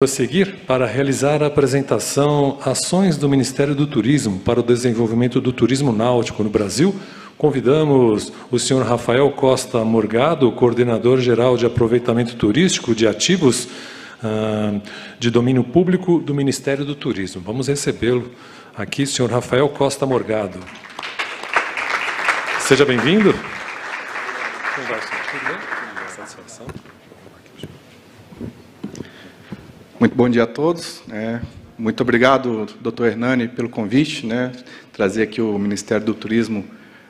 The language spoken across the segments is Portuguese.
A seguir, para realizar a apresentação Ações do Ministério do Turismo para o Desenvolvimento do Turismo Náutico no Brasil, convidamos o senhor Rafael Costa Morgado, coordenador-geral de aproveitamento turístico de ativos de domínio público do Ministério do Turismo. Vamos recebê-lo aqui, senhor Rafael Costa Morgado. Seja bem-vindo. Satisfação. Muito bom dia a todos. Muito obrigado, Dr. Hernani, pelo convite, trazer aqui o Ministério do Turismo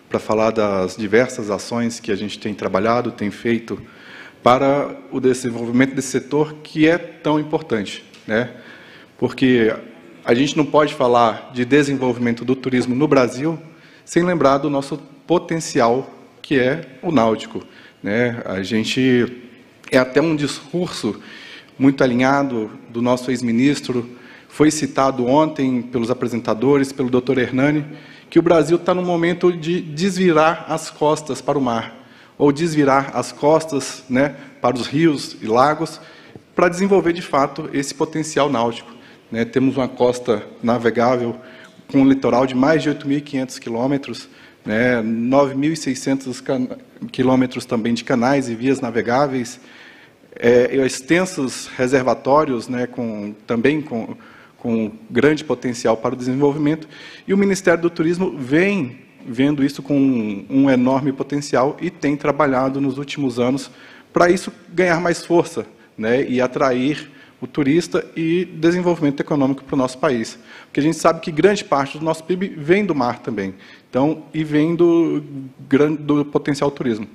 para falar das diversas ações que a gente tem trabalhado, tem feito para o desenvolvimento desse setor que é tão importante, Porque a gente não pode falar de desenvolvimento do turismo no Brasil sem lembrar do nosso potencial, que é o náutico, A gente é até um discurso muito alinhado do nosso ex-ministro, foi citado ontem pelos apresentadores, pelo Dr. Hernani, que o Brasil está no momento de desvirar as costas para o mar, ou desvirar as costas para os rios e lagos, para desenvolver, de fato, esse potencial náutico. Temos uma costa navegável com um litoral de mais de 8.500 quilômetros, 9.600 quilômetros também de canais e vias navegáveis, extensos reservatórios, também com grande potencial para o desenvolvimento, e o Ministério do Turismo vem vendo isso com um enorme potencial e tem trabalhado nos últimos anos para isso ganhar mais força, e atrair o turista e desenvolvimento econômico para o nosso país. Porque a gente sabe que grande parte do nosso PIB vem do mar também, e vem do potencial turismo.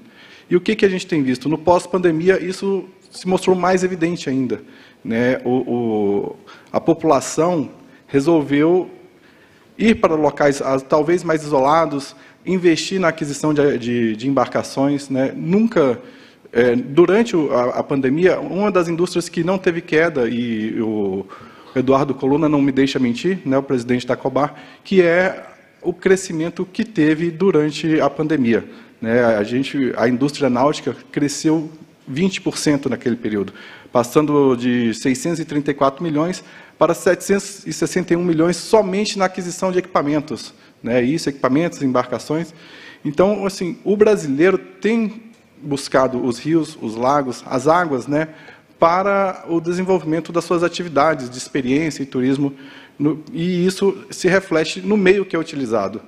E o que a gente tem visto? No pós-pandemia, isso se mostrou mais evidente ainda. A população resolveu ir para locais talvez mais isolados, investir na aquisição de embarcações. Nunca, durante a pandemia, uma das indústrias que não teve queda, e o Eduardo Coluna não me deixa mentir, o presidente da Cobar, que é o crescimento que teve durante a pandemia. A indústria náutica cresceu 20% naquele período, passando de 634 milhões para 761 milhões somente na aquisição de equipamentos, equipamentos, embarcações. Então, assim, o brasileiro tem buscado os rios, os lagos, as águas, para o desenvolvimento das suas atividades de experiência e turismo, e isso se reflete no meio que é utilizado.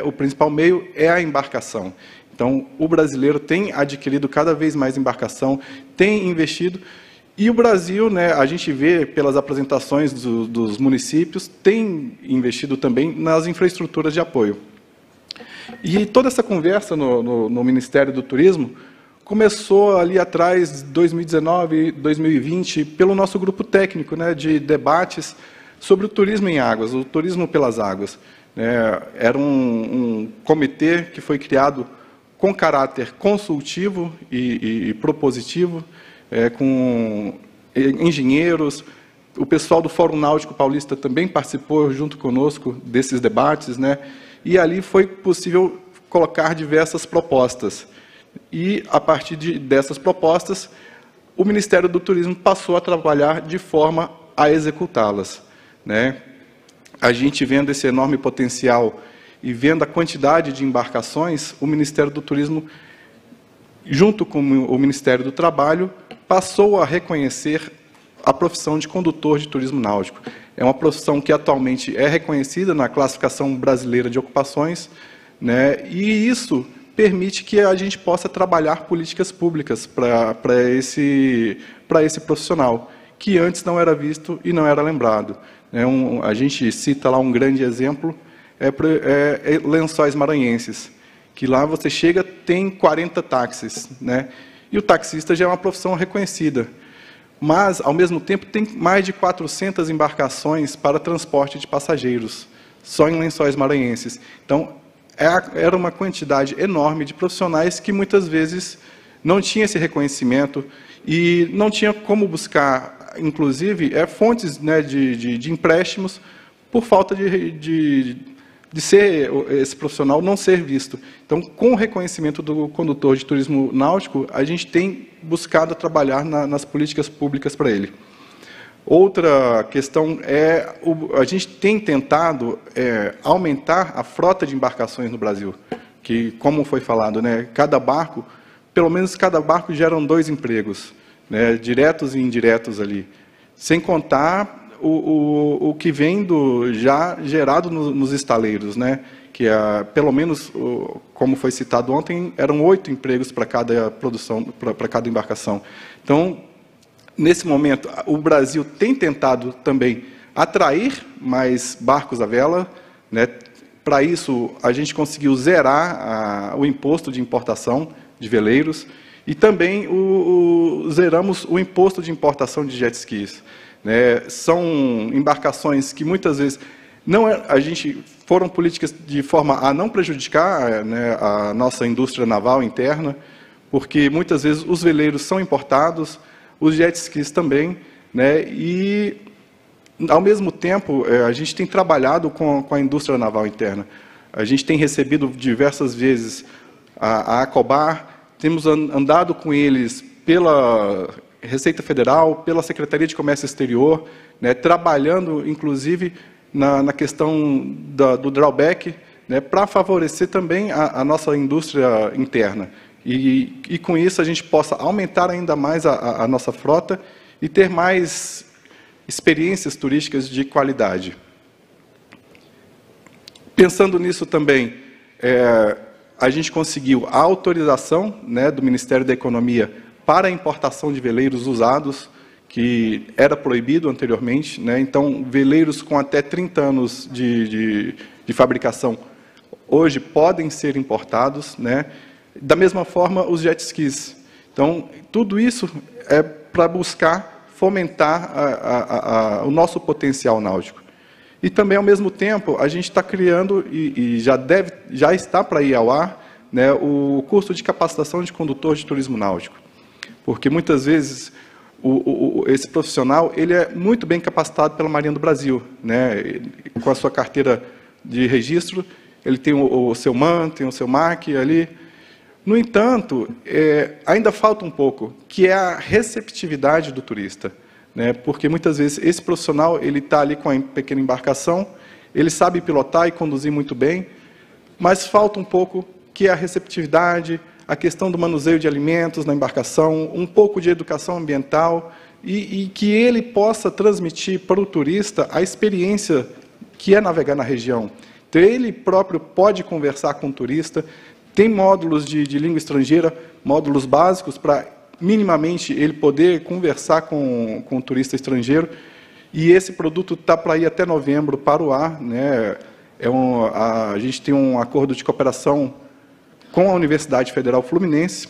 O principal meio é a embarcação. Então, o brasileiro tem adquirido cada vez mais embarcação, tem investido, e o Brasil, a gente vê pelas apresentações dos municípios, tem investido também nas infraestruturas de apoio. E toda essa conversa no Ministério do Turismo começou ali atrás, 2019, 2020, pelo nosso grupo técnico de debates sobre o turismo em águas, o turismo pelas águas. Era um comitê que foi criado com caráter consultivo e propositivo, com engenheiros. O pessoal do Fórum Náutico Paulista também participou junto conosco desses debates, e ali foi possível colocar diversas propostas. E, a partir dessas propostas, o Ministério do Turismo passou a trabalhar de forma a executá-las. A gente vendo esse enorme potencial e vendo a quantidade de embarcações, o Ministério do Turismo, junto com o Ministério do Trabalho, passou a reconhecer a profissão de condutor de turismo náutico. É uma profissão que atualmente é reconhecida na classificação brasileira de ocupações, e isso permite que a gente possa trabalhar políticas públicas para esse profissional, que antes não era visto e não era lembrado. A gente cita lá um grande exemplo, Lençóis Maranhenses, que lá você chega, tem 40 táxis, e o taxista já é uma profissão reconhecida, mas, ao mesmo tempo, tem mais de 400 embarcações para transporte de passageiros, só em Lençóis Maranhenses. Então, era uma quantidade enorme de profissionais que, muitas vezes, não tinha esse reconhecimento e não tinha como buscar, inclusive, fontes de empréstimos por falta de ser esse profissional não ser visto. Então, com o reconhecimento do condutor de turismo náutico, a gente tem buscado trabalhar nas políticas públicas para ele. Outra questão é, a gente tem tentado aumentar a frota de embarcações no Brasil, que, como foi falado, né, pelo menos cada barco geram 2 empregos, né, diretos e indiretos ali, sem contar o que vem já gerado nos estaleiros, né, que pelo menos, como foi citado ontem, eram 8 empregos para cada produção, para cada embarcação. Então, nesse momento, o Brasil tem tentado também atrair mais barcos à vela, né? Para isso, a gente conseguiu zerar o imposto de importação de veleiros e também zeramos o imposto de importação de jet skis, né? São embarcações que muitas vezes foram políticas de forma a não prejudicar, né, a nossa indústria naval interna, porque muitas vezes os veleiros são importados, os jet skis também, né? E, ao mesmo tempo, a gente tem trabalhado com a indústria naval interna. A gente tem recebido diversas vezes a Acobar, temos andado com eles pela Receita Federal, pela Secretaria de Comércio Exterior, né, trabalhando, inclusive, na questão do drawback, né, para favorecer também a nossa indústria interna. E com isso a gente possa aumentar ainda mais a nossa frota e ter mais experiências turísticas de qualidade. Pensando nisso também, a gente conseguiu a autorização, né, do Ministério da Economia para a importação de veleiros usados, que era proibido anteriormente, né? Então, veleiros com até 30 anos de fabricação hoje podem ser importados, né? Da mesma forma, os jet skis. Então, tudo isso é para buscar fomentar o nosso potencial náutico. E também, ao mesmo tempo, a gente está criando, e já está para ir ao ar, né, o curso de capacitação de condutor de turismo náutico. Porque, muitas vezes, esse profissional ele é muito bem capacitado pela Marinha do Brasil, né? Com a sua carteira de registro, ele tem o seu MAN, tem o seu MAC ali. No entanto, ainda falta um pouco, que é a receptividade do turista, né? Porque muitas vezes esse profissional ele está ali com a pequena embarcação, ele sabe pilotar e conduzir muito bem, mas falta um pouco que é a receptividade, a questão do manuseio de alimentos na embarcação, um pouco de educação ambiental e que ele possa transmitir para o turista a experiência que é navegar na região. Então, ele próprio pode conversar com o turista, tem módulos de língua estrangeira, módulos básicos para, minimamente, ele poder conversar com o turista estrangeiro, e esse produto está para ir até novembro para o ar, né? A gente tem um acordo de cooperação com a Universidade Federal Fluminense,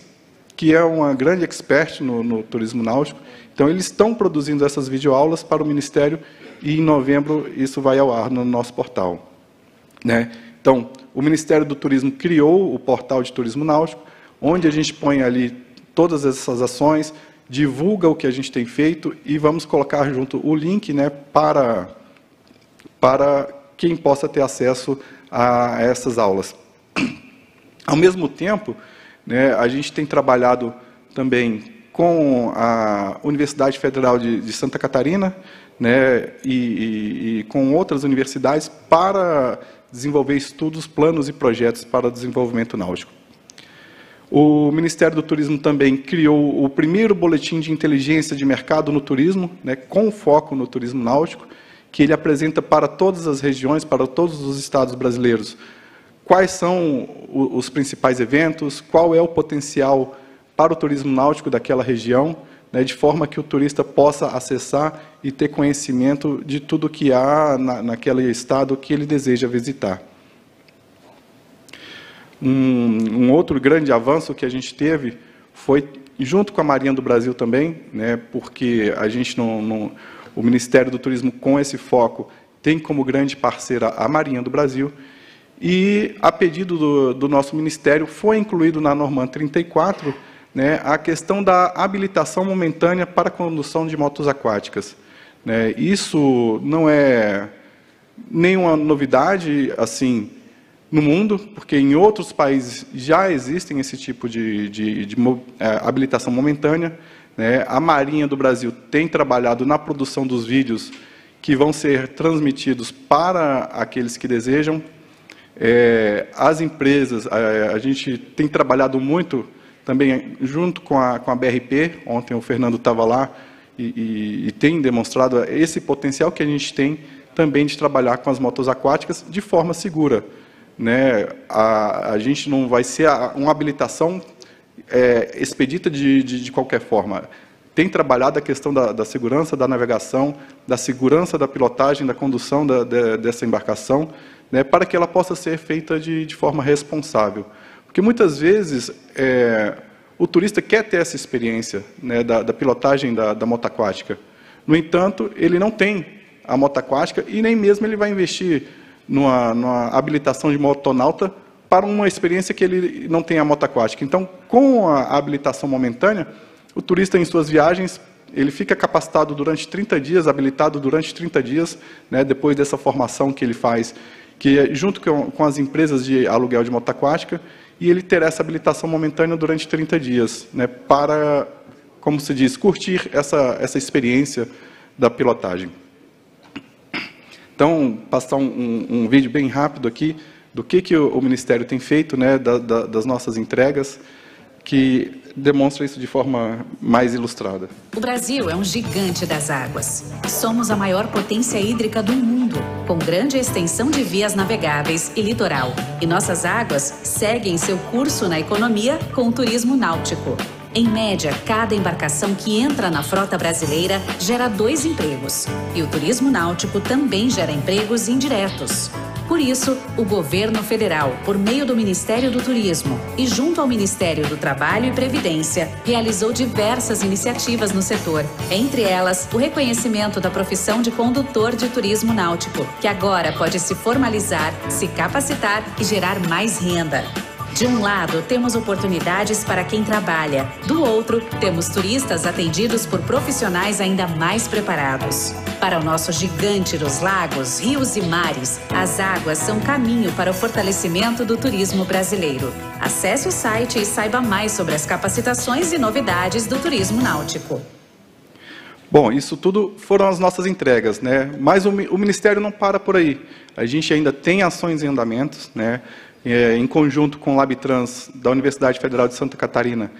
que é uma grande expert no turismo náutico. Então, eles estão produzindo essas videoaulas para o Ministério e, em novembro, isso vai ao ar no nosso portal, né? Então, o Ministério do Turismo criou o portal de turismo náutico, onde a gente põe ali todas essas ações, divulga o que a gente tem feito e vamos colocar junto o link, né, para quem possa ter acesso a essas aulas. Ao mesmo tempo, né, a gente tem trabalhado também com a Universidade Federal de Santa Catarina, né, e com outras universidades para desenvolver estudos, planos e projetos para o desenvolvimento náutico. O Ministério do Turismo também criou o primeiro boletim de inteligência de mercado no turismo, né, com foco no turismo náutico, que ele apresenta para todas as regiões, para todos os estados brasileiros, quais são os principais eventos, qual é o potencial para o turismo náutico daquela região, né, de forma que o turista possa acessar e ter conhecimento de tudo que há naquele estado que ele deseja visitar. Um outro grande avanço que a gente teve foi, junto com a Marinha do Brasil também, né, porque a gente o Ministério do Turismo, com esse foco, tem como grande parceira a Marinha do Brasil, e, a pedido do nosso Ministério, foi incluído na Norma 34, né, a questão da habilitação momentânea para a condução de motos aquáticas, né? Isso não é nenhuma novidade assim no mundo, porque em outros países já existem esse tipo de habilitação momentânea, né? A Marinha do Brasil tem trabalhado na produção dos vídeos que vão ser transmitidos para aqueles que desejam. As empresas, a gente tem trabalhado muito também junto com a BRP, ontem o Fernando estava lá, e tem demonstrado esse potencial que a gente tem também de trabalhar com as motos aquáticas de forma segura, né? A gente não vai ser uma habilitação expedita de qualquer forma. Tem trabalhado a questão da segurança da navegação, da segurança da pilotagem, da condução dessa embarcação, né, para que ela possa ser feita de forma responsável. Porque muitas vezes o turista quer ter essa experiência, né, da pilotagem da moto aquática. No entanto, ele não tem a moto aquática e nem mesmo ele vai investir numa habilitação de motonauta para uma experiência que ele não tem a moto aquática. Então, com a habilitação momentânea, o turista, em suas viagens, ele fica capacitado durante 30 dias, habilitado durante 30 dias, né, depois dessa formação que ele faz, que é junto com as empresas de aluguel de moto aquática, e ele terá essa habilitação momentânea durante 30 dias, né, para, como se diz, curtir essa experiência da pilotagem. Então, passar um vídeo bem rápido aqui do que o Ministério tem feito, né, das nossas entregas, que demonstra isso de forma mais ilustrada. O Brasil é um gigante das águas. Somos a maior potência hídrica do mundo, com grande extensão de vias navegáveis e litoral. E nossas águas seguem seu curso na economia com o turismo náutico. Em média, cada embarcação que entra na frota brasileira gera 2 empregos. E o turismo náutico também gera empregos indiretos. Por isso, o governo federal, por meio do Ministério do Turismo e junto ao Ministério do Trabalho e Previdência, realizou diversas iniciativas no setor. Entre elas, o reconhecimento da profissão de condutor de turismo náutico, que agora pode se formalizar, se capacitar e gerar mais renda. De um lado, temos oportunidades para quem trabalha. Do outro, temos turistas atendidos por profissionais ainda mais preparados. Para o nosso gigante dos lagos, rios e mares, as águas são caminho para o fortalecimento do turismo brasileiro. Acesse o site e saiba mais sobre as capacitações e novidades do turismo náutico. Bom, isso tudo foram as nossas entregas, né? Mas o Ministério não para por aí. A gente ainda tem ações em andamentos, né? Em conjunto com o Labtrans da Universidade Federal de Santa Catarina,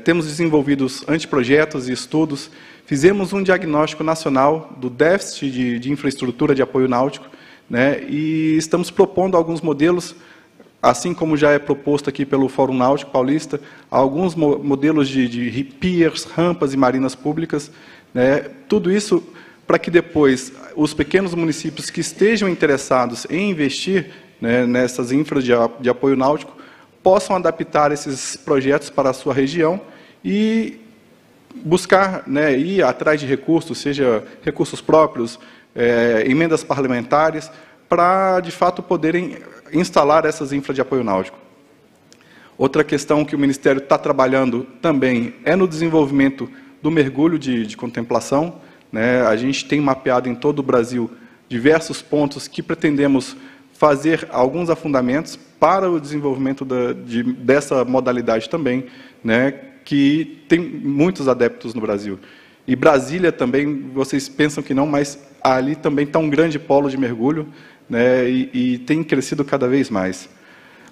temos desenvolvido anteprojetos e estudos, fizemos um diagnóstico nacional do déficit de infraestrutura de apoio náutico, né, e estamos propondo alguns modelos, assim como já é proposto aqui pelo Fórum Náutico Paulista, alguns modelos de piers, rampas e marinas públicas, né, tudo isso para que depois os pequenos municípios que estejam interessados em investir, né, nessas infras de apoio náutico, possam adaptar esses projetos para a sua região e buscar, né, ir atrás de recursos, seja recursos próprios, emendas parlamentares, para, de fato, poderem instalar essas infras de apoio náutico. Outra questão que o Ministério está trabalhando também é no desenvolvimento do mergulho de contemplação, né? A gente tem mapeado em todo o Brasil diversos pontos que pretendemos fazer alguns afundamentos para o desenvolvimento dessa modalidade também, né, que tem muitos adeptos no Brasil. E Brasília também, vocês pensam que não, mas ali também está um grande polo de mergulho, né, e tem crescido cada vez mais.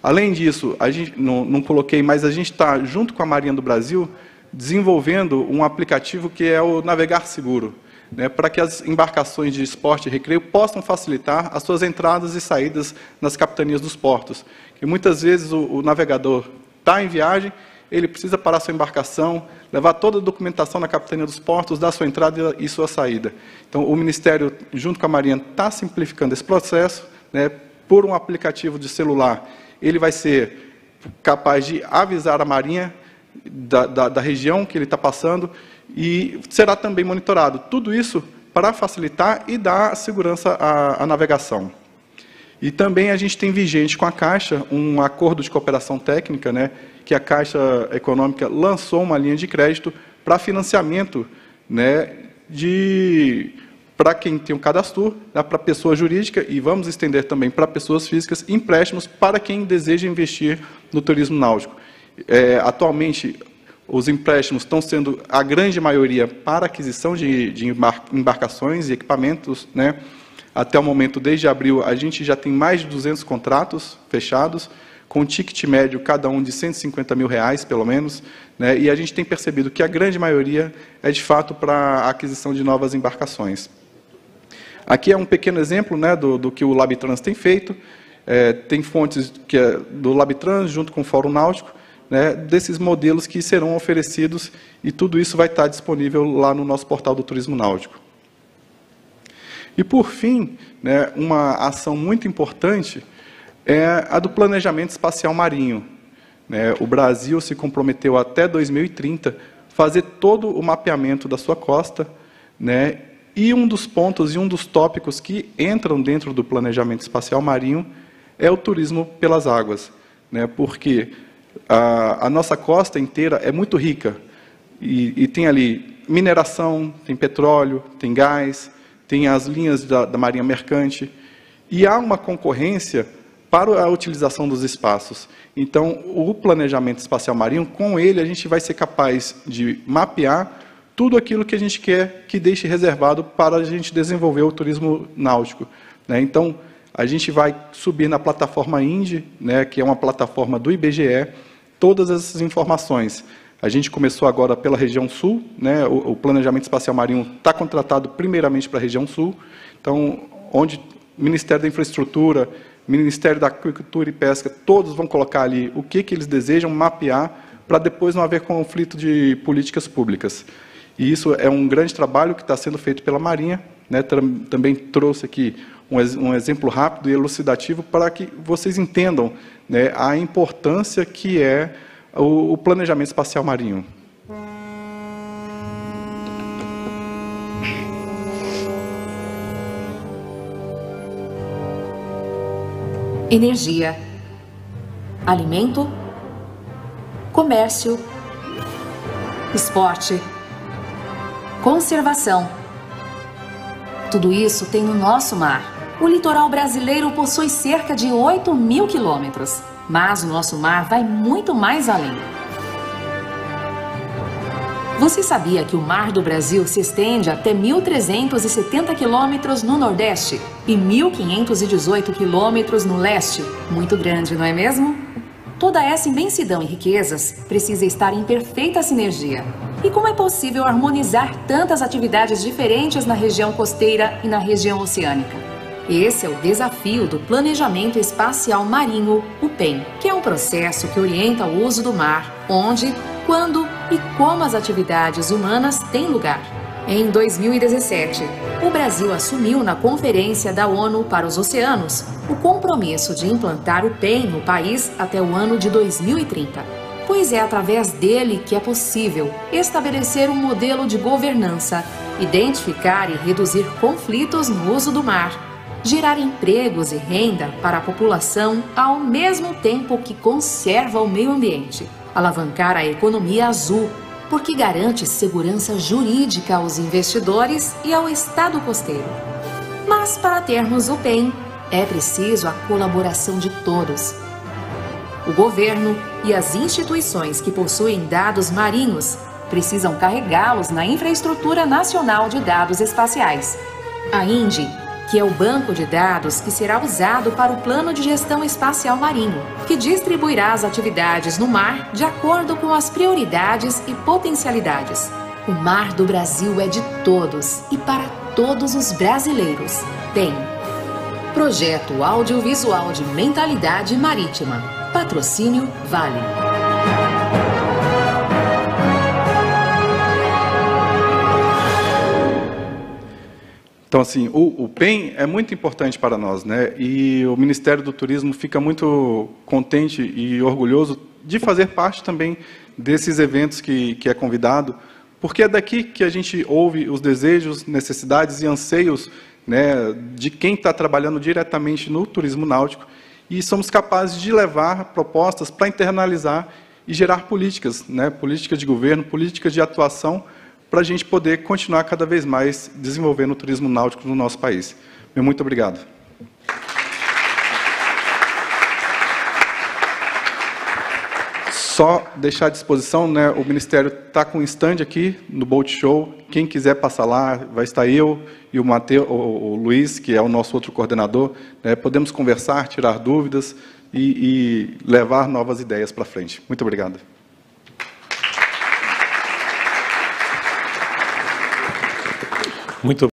Além disso, a gente não coloquei, mas a gente está, junto com a Marinha do Brasil, desenvolvendo um aplicativo que é o Navegar Seguro, né, para que as embarcações de esporte e recreio possam facilitar as suas entradas e saídas nas capitanias dos portos. Que muitas vezes o navegador está em viagem, ele precisa parar sua embarcação, levar toda a documentação na capitania dos portos, dar sua entrada e sua saída. Então, o Ministério, junto com a Marinha, está simplificando esse processo, né, por um aplicativo de celular. Ele vai ser capaz de avisar a Marinha da região que ele está passando, e será também monitorado. Tudo isso para facilitar e dar segurança à navegação. E também a gente tem vigente com a Caixa um acordo de cooperação técnica, né, que a Caixa Econômica lançou uma linha de crédito para financiamento, né, para quem tem um cadastro, né, para pessoa jurídica, e vamos estender também para pessoas físicas, empréstimos para quem deseja investir no turismo náutico. Atualmente, Os empréstimos estão sendo, a grande maioria, para aquisição de embarcações e equipamentos, né? Até o momento, desde abril, a gente já tem mais de 200 contratos fechados, com um ticket médio, cada um de R$150 mil, pelo menos, né? E a gente tem percebido que a grande maioria é, de fato, para a aquisição de novas embarcações. Aqui é um pequeno exemplo, né, do que o Labtrans tem feito. Tem fontes que é do Labtrans, junto com o Fórum Náutico, né, desses modelos que serão oferecidos, e tudo isso vai estar disponível lá no nosso portal do Turismo Náutico. E, por fim, né, uma ação muito importante é a do planejamento espacial marinho. Né? O Brasil se comprometeu até 2030 fazer todo o mapeamento da sua costa, né? E um dos pontos e um dos tópicos que entram dentro do planejamento espacial marinho é o turismo pelas águas, né? Porque a nossa costa inteira é muito rica e tem ali mineração, tem petróleo, tem gás, tem as linhas da marinha mercante, e há uma concorrência para a utilização dos espaços. Então, o planejamento espacial marinho, com ele, a gente vai ser capaz de mapear tudo aquilo que a gente quer que deixe reservado para a gente desenvolver o turismo náutico, né? Então, a gente vai subir na plataforma INDE, né, que é uma plataforma do IBGE, todas essas informações. A gente começou agora pela região sul, né, o planejamento espacial marinho está contratado primeiramente para a região sul, então, onde o Ministério da Infraestrutura, Ministério da Agricultura e Pesca, todos vão colocar ali o que eles desejam mapear, para depois não haver conflito de políticas públicas. E isso é um grande trabalho que está sendo feito pela Marinha, né? Também trouxe aqui um exemplo rápido e elucidativo para que vocês entendam, né, a importância que é o planejamento espacial marinho. Energia, alimento, comércio, esporte, conservação. Tudo isso tem no nosso mar. O litoral brasileiro possui cerca de 8.000 quilômetros, mas o nosso mar vai muito mais além. Você sabia que o mar do Brasil se estende até 1.370 quilômetros no Nordeste e 1.518 quilômetros no Leste? Muito grande, não é mesmo? Toda essa imensidão e riquezas precisa estar em perfeita sinergia. E como é possível harmonizar tantas atividades diferentes na região costeira e na região oceânica? Esse é o desafio do Planejamento Espacial Marinho, o PEM, que é um processo que orienta o uso do mar, onde, quando e como as atividades humanas têm lugar. Em 2017, o Brasil assumiu na Conferência da ONU para os Oceanos o compromisso de implantar o PEM no país até o ano de 2030, pois é através dele que é possível estabelecer um modelo de governança, identificar e reduzir conflitos no uso do mar, gerar empregos e renda para a população ao mesmo tempo que conserva o meio ambiente, alavancar a economia azul, porque garante segurança jurídica aos investidores e ao Estado costeiro. Mas para termos o PEM, é preciso a colaboração de todos. O governo e as instituições que possuem dados marinhos precisam carregá-los na Infraestrutura Nacional de Dados Espaciais, a INDE, que é o banco de dados que será usado para o Plano de Gestão Espacial Marinho, que distribuirá as atividades no mar de acordo com as prioridades e potencialidades. O mar do Brasil é de todos e para todos os brasileiros. PEM. Projeto Audiovisual de Mentalidade Marítima. Patrocínio Vale. Então, assim, o PEM é muito importante para nós, né? E o Ministério do Turismo fica muito contente e orgulhoso de fazer parte também desses eventos que é convidado, porque é daqui que a gente ouve os desejos, necessidades e anseios, né, de quem está trabalhando diretamente no turismo náutico, e somos capazes de levar propostas para internalizar e gerar políticas, né, políticas de governo, políticas de atuação, para a gente poder continuar cada vez mais desenvolvendo o turismo náutico no nosso país. Muito obrigado. Só deixar à disposição, né, o Ministério está com um stand aqui no Boat Show. Quem quiser passar lá, vai estar eu e o Luiz, que é o nosso outro coordenador. Né, podemos conversar, tirar dúvidas e levar novas ideias para frente. Muito obrigado. Muito